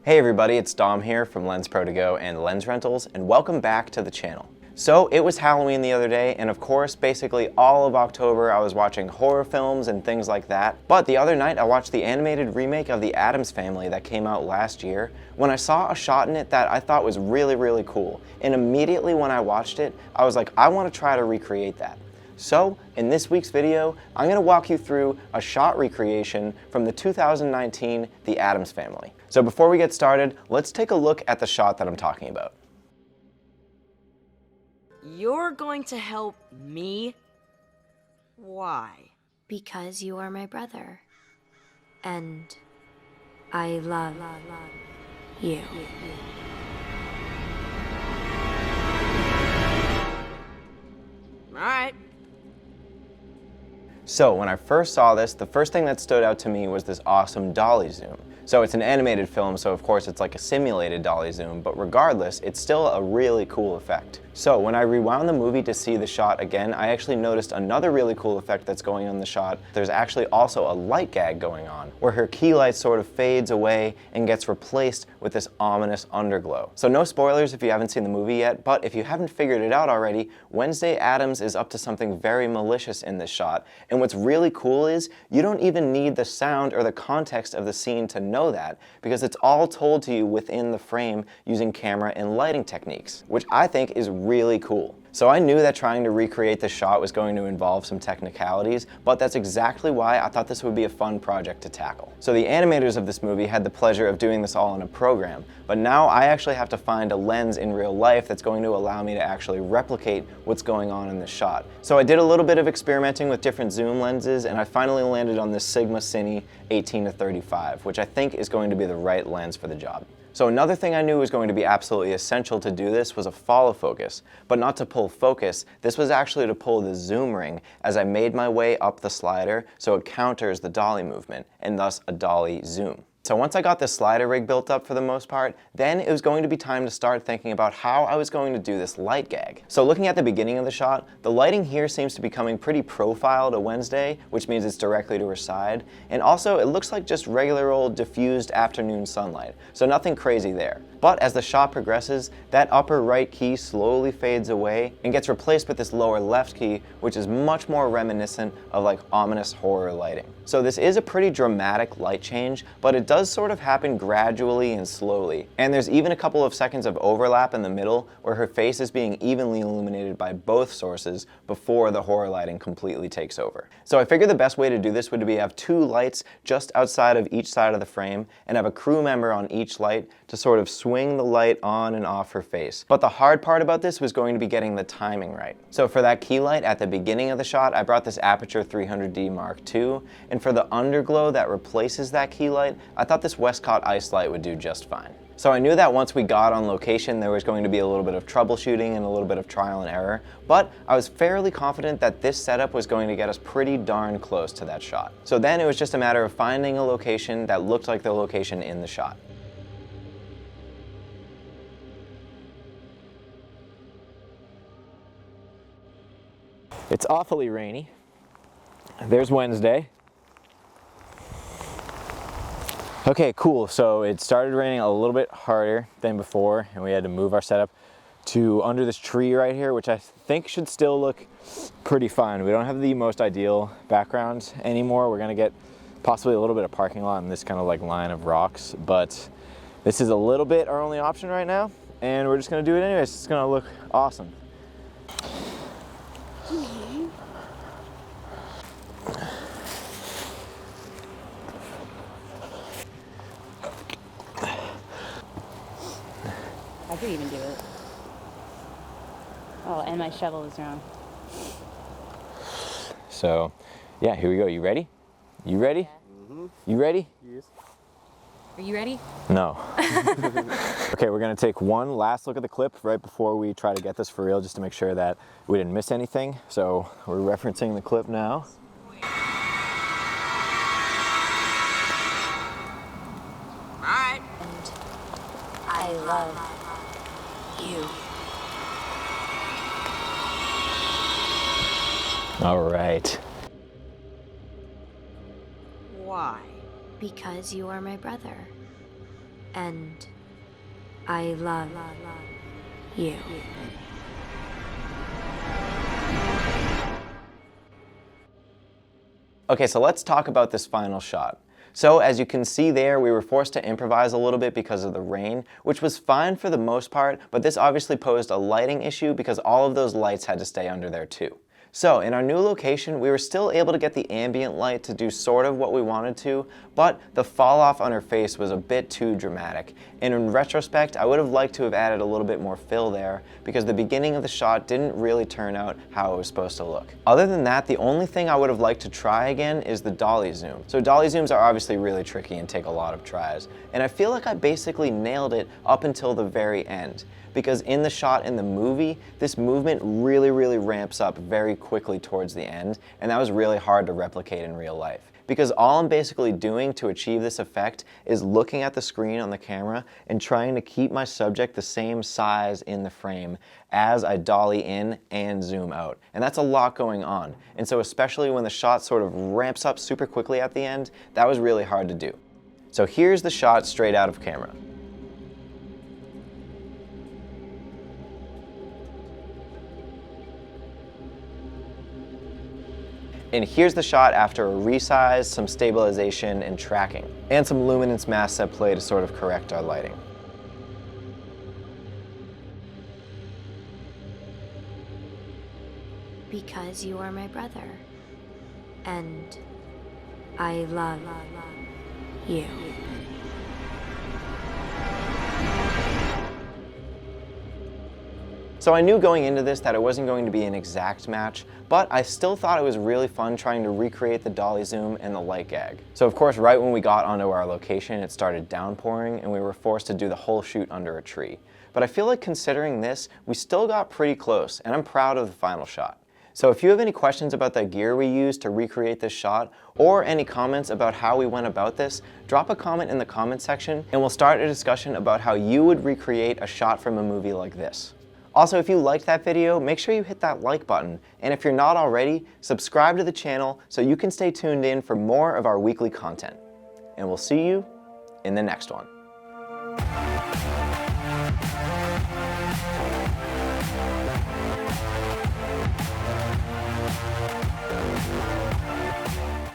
Hey everybody, it's Dom here from Lensprotogo and Lens Rentals, and welcome back to the channel. So it was Halloween the other day, and of course, basically all of October I was watching horror films and things like that. But the other night I watched the animated remake of the Addams Family that came out last year, when I saw a shot in it that I thought was really cool. And immediately when I watched it, I was like, I want to try to recreate that. So, in this week's video, I'm going to walk you through a shot recreation from the 2019 The Addams Family. So before we get started, let's take a look at the shot that I'm talking about. You're going to help me? Why? Because you are my brother. And I love you. All right. So when I first saw this, the first thing that stood out to me was this awesome dolly zoom. So it's an animated film, so of course it's like a simulated dolly zoom, but regardless, it's still a really cool effect. So when I rewound the movie to see the shot again, I actually noticed another really cool effect that's going on in the shot. There's actually also a light gag going on, where her key light sort of fades away and gets replaced with this ominous underglow. So no spoilers if you haven't seen the movie yet, but if you haven't figured it out already, Wednesday Addams is up to something very malicious in this shot. And what's really cool is, you don't even need the sound or the context of the scene to know that, because it's all told to you within the frame using camera and lighting techniques, which I think is really cool. So I knew that trying to recreate this shot was going to involve some technicalities, but that's exactly why I thought this would be a fun project to tackle. So the animators of this movie had the pleasure of doing this all in a program, but now I actually have to find a lens in real life that's going to allow me to actually replicate what's going on in the shot. So I did a little bit of experimenting with different zoom lenses, and I finally landed on this Sigma Cine 18-35, which I think is going to be the right lens for the job. So another thing I knew was going to be absolutely essential to do this was a follow focus, but not to pull focus. This was actually to pull the zoom ring as I made my way up the slider so it counters the dolly movement, and thus a dolly zoom. So once I got this slider rig built up for the most part, then it was going to be time to start thinking about how I was going to do this light gag. So looking at the beginning of the shot, the lighting here seems to be coming pretty profile to Wednesday, which means it's directly to her side. And also it looks like just regular old diffused afternoon sunlight, so nothing crazy there. But as the shot progresses, that upper right key slowly fades away and gets replaced with this lower left key, which is much more reminiscent of like ominous horror lighting. So this is a pretty dramatic light change, but it does sort of happen gradually and slowly. And there's even a couple of seconds of overlap in the middle where her face is being evenly illuminated by both sources before the horror lighting completely takes over. So I figured the best way to do this would be to have two lights just outside of each side of the frame and have a crew member on each light to sort of swing the light on and off her face. But the hard part about this was going to be getting the timing right. So for that key light at the beginning of the shot, I brought this Aperture 300D Mark II, and for the underglow that replaces that key light, I thought this Westcott ice light would do just fine. So I knew that once we got on location, there was going to be a little bit of troubleshooting and a little bit of trial and error, but I was fairly confident that this setup was going to get us pretty darn close to that shot. So then it was just a matter of finding a location that looked like the location in the shot. It's awfully rainy. There's Wednesday. Okay, cool. So it started raining a little bit harder than before, and we had to move our setup to under this tree right here, which I think should still look pretty fine. We don't have the most ideal background anymore. We're gonna get possibly a little bit of parking lot in this kind of like line of rocks, but this is a little bit our only option right now, and we're just gonna do it anyways. It's gonna look awesome. I could even do it. Oh, and my shovel is wrong. So, yeah, here we go. You ready? You ready? Yeah. Mm-hmm. You ready? Yes. Are you ready? No. Okay, we're gonna take one last look at the clip right before we try to get this for real, just to make sure that we didn't miss anything. So we're referencing the clip now. All right. And I love you. All right. Why? Because you are my brother. And I love you. Okay, so let's talk about this final shot. So as you can see there, we were forced to improvise a little bit because of the rain, which was fine for the most part, but this obviously posed a lighting issue because all of those lights had to stay under there too. So in our new location, we were still able to get the ambient light to do sort of what we wanted to, but the fall off on her face was a bit too dramatic. And in retrospect, I would have liked to have added a little bit more fill there because the beginning of the shot didn't really turn out how it was supposed to look. Other than that, the only thing I would have liked to try again is the dolly zoom. So dolly zooms are obviously really tricky and take a lot of tries. And I feel like I basically nailed it up until the very end. Because in the shot in the movie, this movement really ramps up very quickly towards the end, and that was really hard to replicate in real life. Because all I'm basically doing to achieve this effect is looking at the screen on the camera and trying to keep my subject the same size in the frame as I dolly in and zoom out. And that's a lot going on. And so especially when the shot sort of ramps up super quickly at the end, that was really hard to do. So here's the shot straight out of camera. And here's the shot after a resize, some stabilization, and tracking, and some luminance mask set play to sort of correct our lighting. Because you are my brother. And I love you. So I knew going into this that it wasn't going to be an exact match, but I still thought it was really fun trying to recreate the dolly zoom and the light gag. So of course, right when we got onto our location, it started downpouring and we were forced to do the whole shoot under a tree. But I feel like considering this, we still got pretty close, and I'm proud of the final shot. So if you have any questions about the gear we used to recreate this shot, or any comments about how we went about this, drop a comment in the comment section and we'll start a discussion about how you would recreate a shot from a movie like this. Also, if you liked that video, make sure you hit that like button, and if you're not already, subscribe to the channel so you can stay tuned in for more of our weekly content. And we'll see you in the next one.